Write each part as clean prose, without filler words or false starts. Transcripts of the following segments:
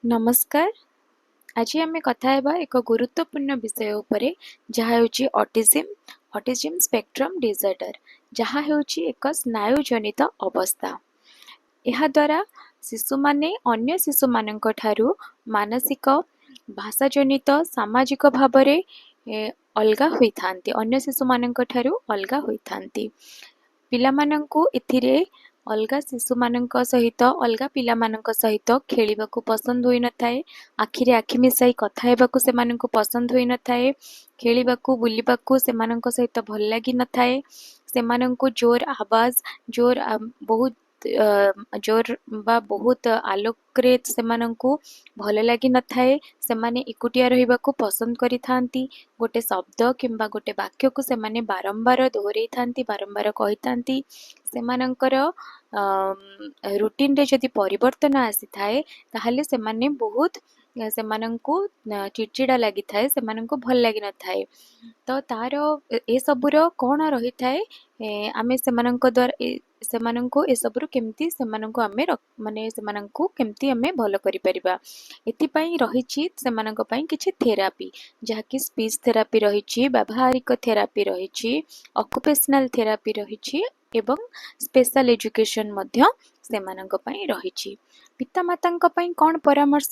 नमस्कार। आज आम कथा हेबा एक गुरुत्वपूर्ण विषय उपरे जहाँ होची ऑटिज्म स्पेक्ट्रम डिसऑर्डर जहाँ होची एक स्नायु जनित अवस्था। यह द्वारा शिशु माने अन्य शिशु मानक ठारू मानसिक भाषा जनित सामाजिक भावरे अलगा होई थांती, अन्य शिशु मानक ठारू अलगा होई थांती। पिलामानंकु इथिरे अलगा शिशु मानक सहित अलगा पिलामानक सहित खेलिबाकु पसंद होई नथाए, आखिरे आखि मिसाई कथा हेबाकु सेमानंकु पसंद होई नथाए, खेलिबाकु बुलिबाकु सेमानंक सहित भल लागी नथाए, सेमानंकु जोर आवाज बहुत जोर बा बहुत आलोकरे सेमानंकु भल लागी नथाए, सेमाने एकुटिया रहिबाकु पसंद करि थांती। गोटे शब्द किंबा गोटे वाक्य को सेमाने बारंबार दोहराई थांती, बारंबार कहि थांती। सेमानंकर रूटीन रे जदि परिवर्तन आसी थाए ताहले सेमाने बहुत सेमानंकु चिड़चिड़ा लागि थाए, सेमानंकु भल लागि न थाए। तो तार ए सबुर कोण रही थाए, आमे सेमानंक द्वारा सेमानंकु ए सबुर केमती सेमानंकु आमे माने सेमानंकु केमती आमे भलो करि परिबा एति पई रहिछि सेमानंक पई किछि थेरापी जहाकि स्पीच थेरापी रहिछि, व्यावहारिक थेरापी रहिछि, ऑक्युपेशनल थेरापी रहिछि एवं स्पेशल एजुकेशन मध्य सेमानंक पई रहिछि। पितामातांक पई कोन परामर्श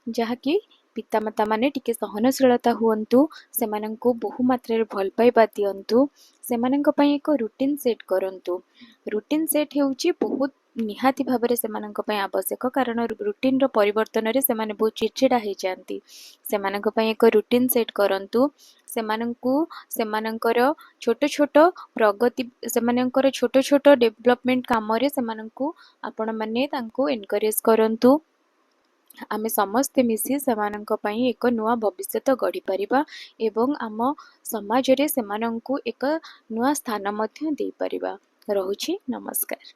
जहाकि पितामाता माने टिके सहनशीलता हुअन्तु, सेमानंकु बहु मात्रा रे भल पाइबा दियन्तु, सेमानंक पई एक रूटीन सेट करन्तु। रूटीन सेट हेउची बहुत निहाती भाबरे सेमानंक पई आवश्यक, कारण रूटीन रो परिवर्तन रे सेमाने बहुत चिड़चिड़ा हे जांती। सेमानंक पई एक रूटीन सेट करन्तु, सेमानंकु सेमानंकर छोट छोट प्रगति सेमानंकर छोट छोट डेवलपमेंट काम रे सेमानंकु आपण माने तांको एनकरेज करन्तु। आमे समस्ते मिसी सेमानंक पई एक नुआ भविष्यत गढ़ी परिबा एवं आम समाज रे सेमानंकु एक नुआ स्थान मध्य देई परिबा। रहुछि, नमस्कार।